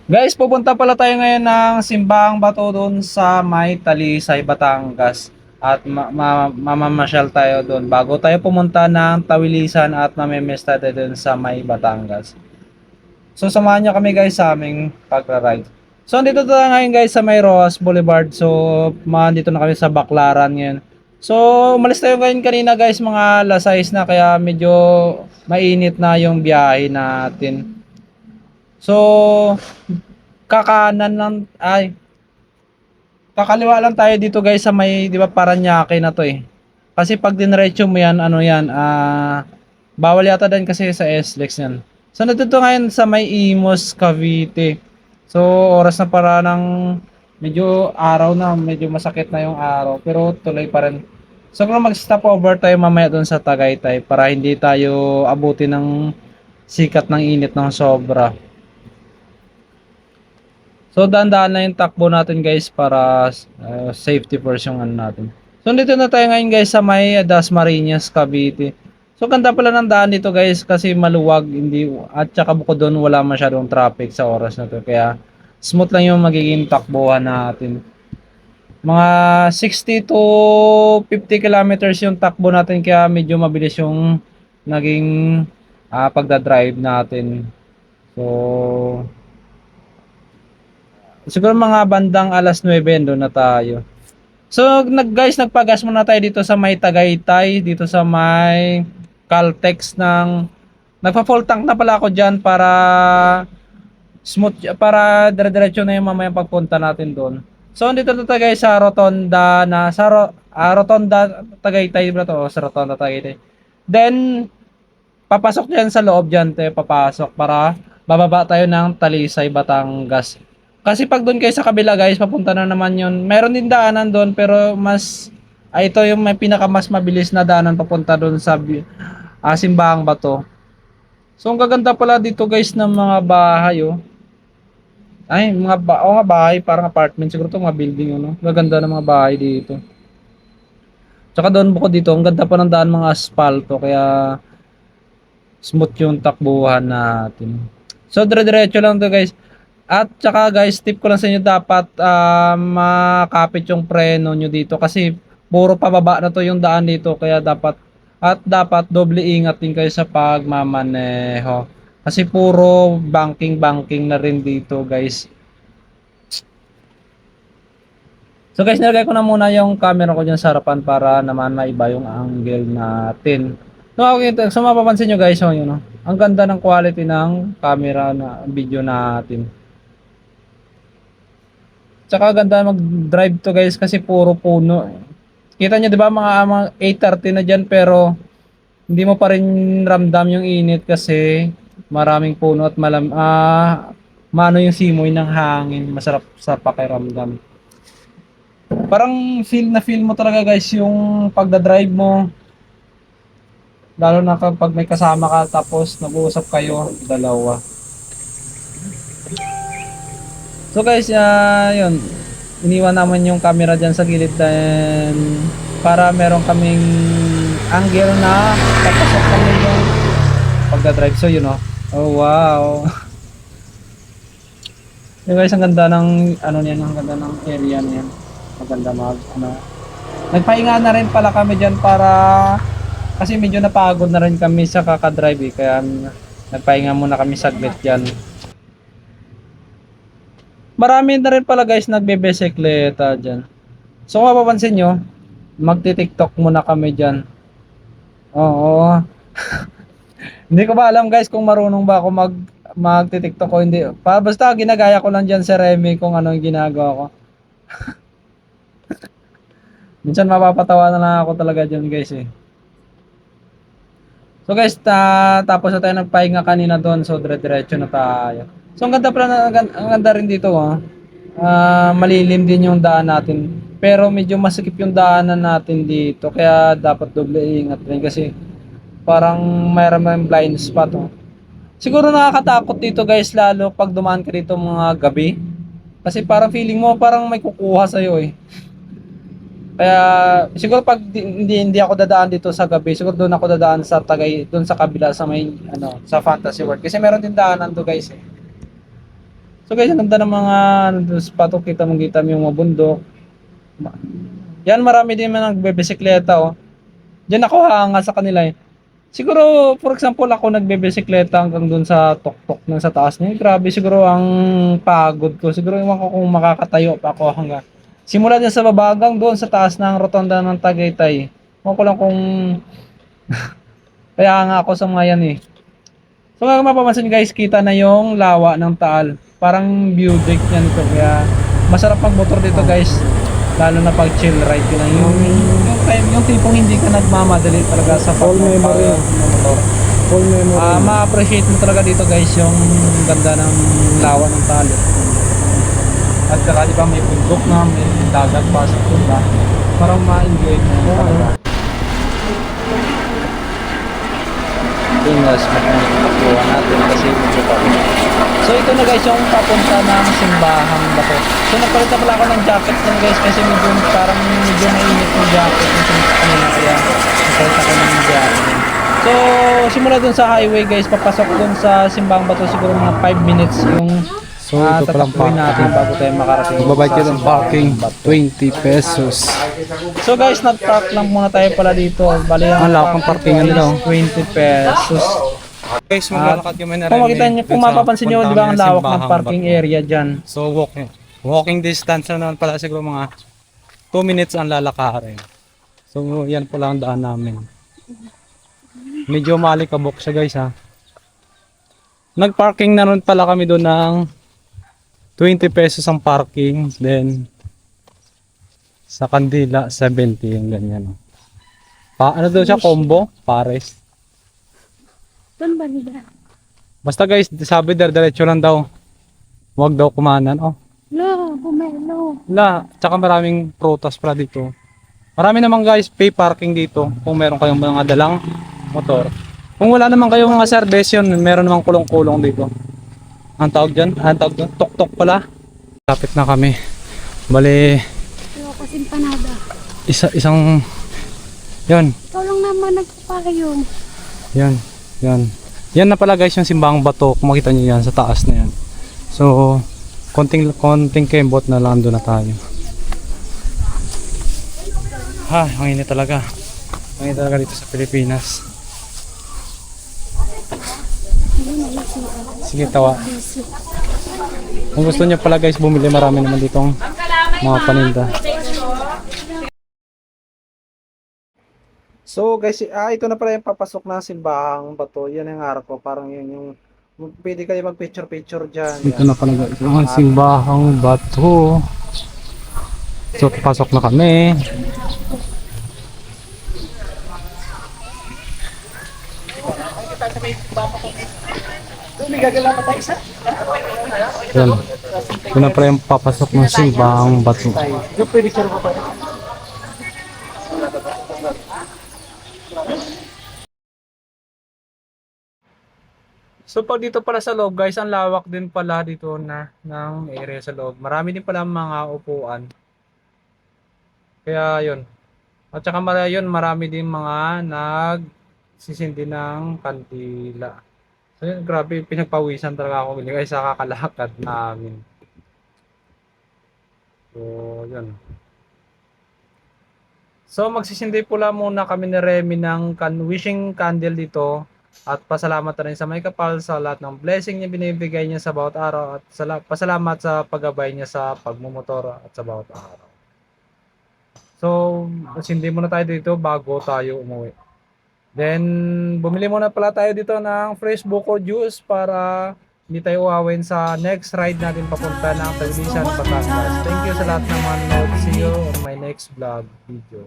Guys, pupunta pala tayo ngayon ng Simbang Bato doon sa may Talisay, Batangas. At mamamasyal tayo doon bago tayo pumunta ng Tawilisan at mamimiss tayo doon sa may Batangas. So samahan nyo kami guys sa aming pagra-ride. So andito tayo ngayon guys sa may Roas Boulevard. So dito na kami sa Baclaran ngayon. So umalis tayo ngayon kanina guys mga alas 6 na kaya medyo mainit na yung biyahe natin. So kakanan lang ay kakaliwa lang tayo dito guys sa may 'di ba Paranaque na to eh. Kasi pag dinretso mo yan ano yan bawal yata din kasi sa SLEX yan. So nandito ngayon sa may Imos Cavite. So oras na para ng medyo araw na, medyo masakit na yung araw pero tuloy pa rin. So kung mag-stop over tayo mamaya doon sa Tagaytay para hindi tayo abutin ng sikat ng init ng sobra. So dahan-dahan na yung takbo natin guys para safety first yung ano natin. So dito na tayo ngayon guys sa may Dasmariñas, Cavite. So ganda pala ng daan dito guys kasi maluwag hindi at saka bukod doon wala masyadong traffic sa oras na to kaya smooth lang yung magiging takbuhan natin. Mga 60 to 50 kilometers yung takbo natin kaya medyo mabilis yung naging pagdadrive natin. So siguro mga bandang alas 9 doon na tayo. So guys, nagpagas muna tayo dito sa may Tagaytay, dito sa may Caltex ng nagpa-full tank na pala ako diyan para smooth para dire-diretso na yung mamayang pagpunta natin doon. So dito na tayo guys sa Rotonda na Rotonda Tagaytay ba to? O, sa Rotonda Tagaytay. Then papasok diyan sa loob diyan tayo papasok para bababa tayo ng Talisay, Batangas. Kasi pag doon kayo sa kabila guys, papunta na naman yun. Meron din daanan doon pero ito yung may pinaka mas mabilis na daanan papunta doon sa Simbahang Bato. So ang gaganda pala dito guys ng mga bahay oh. Ay, nga bahay, parang apartment siguro to mga building no. Gaganda ng mga bahay dito. Tsaka doon bukod dito, ang ganda pa ng daan mga asfalto kaya smooth yung takbuhan natin. So dire-diretso lang to guys. At tsaka guys, tip ko lang sa inyo dapat makapit yung preno nyo dito kasi puro pababa na to yung daan dito kaya dapat doble ingat din kayo sa pagmamaneho. Kasi puro banking na rin dito guys. So guys, nilagay ko na muna yung camera ko dyan sa harapan para naman maiba yung angle natin. So, okay, so mapapansin nyo guys, yun, no? Ang ganda ng quality ng camera na video natin. Tsaka ganda mag-drive to guys kasi puro puno. Kita nyo 'di ba mga 8:30 na diyan pero hindi mo pa rin ramdam yung init kasi maraming puno at maano yung simoy ng hangin, masarap sa pakiramdam. Parang feel mo talaga guys yung pagda-drive mo lalo na kapag may kasama ka tapos nag-uusap kayo dalawa. So guys, yun. Iniwan naman yung camera dyan sa gilid din para meron kaming angle na papasok kami yung pagdadrive. So yun oh. Oh wow. Yung guys, ang ganda ng ano niyan, ang ganda ng area niyan. Maganda Nagpahinga na rin pala kami dyan para kasi medyo napagod na rin kami sa kakadrive eh. Kaya nagpahinga muna kami saglit dyan. Marami na rin pala guys nagbe-bisikleta dyan. So kung mapapansin nyo, magti-tiktok muna kami dyan. Oo. Hindi ko ba alam guys kung marunong ba ako magti-tiktok o hindi. Basta ginagaya ko lang dyan sa Remy kung ano yung ginagawa ko. Minsan mapapatawa na lang ako talaga dyan guys eh. So guys, tapos na tayo nagpahinga kanina doon. So dire-diretso na tayo. So ang ganda pala, ang ganda rin dito oh. Malilim din yung daan natin. Pero medyo masikip yung daanan natin dito. Kaya dapat doble ingat rin kasi parang mayroon blind spot oh. Siguro nakakatakot dito guys lalo pag dumaan ka dito mga gabi. Kasi parang feeling mo parang may kukuha sa'yo eh. Kaya siguro pag hindi ako dadaan dito sa gabi, siguro doon ako dadaan sa doon sa kabila sa may sa Fantasy World kasi meron din daanan do guys eh. So So guys, ang ganda ng mga spot, kita mong kita yung mga bundok. Yan, marami din mga nagbebisikleta oh. Diyan ako hanga sa kanila eh. Siguro, for example, ako nagbebisikleta hanggang dun sa tuktok ng sa taas niya. Grabe siguro ang pagod ko. Siguro iwan ko kung makakatayo pa ako hanggang. Simula dyan sa baba hanggang doon sa taas ng rotonda ng Tagaytay. Ewan ko lang kung kaya nga ako sa mga yan eh. So kung mapapansin guys, kita na yung lawa ng Taal. Parang view deck yan ito. Kaya masarap magmotor dito guys. Lalo na pag chill ride ko lang. Yung tipong hindi ka nagmamadali talaga sa Full memory. motor. Full memory. Ma-appreciate mo talaga dito guys yung ganda ng lawa ng Taal. At saka di ba may bundok na, may dagat pa sa punta. Parang ma-enjoy mo talaga. Mas magpakuha natin kasi medyo pa. So ito na guys yung papunta ng simbahang bato. So nagpalit na pala ako ng jacket nun guys kasi medyo parang medyo mainit yung jacket yung kanina kaya nagpalit ako ng jacket. So simula dun sa highway guys, papasok dun sa simbahang bato siguro mga 5 minutes yung So ito palang tatakbuhin natin parking. bago tayo makarating. Magbabayad ka ng sa parking, Simbahang Bato. 20 pesos. So guys, nag-park lang muna tayo pala dito. Bali Ang lawak ng parkingan nila, oh. 20 pesos. Guys, maglalakad kami na rin. Kung makita niyo, kung mapapansin niyo, di ba ang lawak ng parking area diyan. So walking distance na naman pala siguro mga 2 minutes ang lalakarin. So yan po lang ang daan namin. Medyo malikabok siya guys ha. Nag-parking na rin pala kami doon ng 20 pesos ang parking. Then sa Kandila 70 yung ganyan. Ano daw siya, combo? Pares. Doon ba nila? Basta guys, sabi diretso lang daw. Huwag daw kumanan. Oh, Lo, bumelo. tsaka maraming prutas pala dito. Marami naman guys, pay parking dito kung meron kayong mga dalang motor. Kung wala naman kayong mga service yun, meron namang kulong-kulong dito. Ang tawag dyan? Ang tawag dyan? Tok-tok pala. Lapit na kami. Bali, Lo, kasi empanada. isang yan, Ikaw lang naman nagpapakayong. yan, yan. Yan na pala guys yung simbahang bato. Kung makita nyo yan sa taas na yan. So, konting kembot na lang doon na tayo. Ha, ang init talaga. Ang init talaga dito sa Pilipinas. Sige, tawa. Kung gusto niyo pala guys bumili, marami naman ditong mga paninda. So guys, ito na pala yung papasok na simbahang bato. Yan ang harap ko. Parang yun yung pwede kayo mag-picture dyan. Dito na pala guys, ang simbahang bato. So, pasok na kami. Yan. Ito na pala yung papasok ng simbahang bato. So pag dito pala sa loob guys, ang lawak din pala dito na ng area sa loob. Marami din pala mga upuan. Kaya yun. At saka marami din mga nagsisindi ng kandila. So yun, grabe, pinagpawisan talaga ako guys sa kakalakad namin. So yun. So magsisindi pula muna kami ni Remy ng wishing candle dito. At pasalamat na rin sa may kapal sa lahat ng blessing niya binibigay niya sa bawat araw. At pasalamat sa paggabay niya sa pagmumotor at sa bawat araw. So, sindi muna tayo dito bago tayo umuwi. Then, bumili muna pala tayo dito ng fresh buko juice para hindi tayo uawin sa next ride natin papunta ng Tagbisan, Batangas. Thank you sa lahat ng mga nanood. See you on my next vlog video.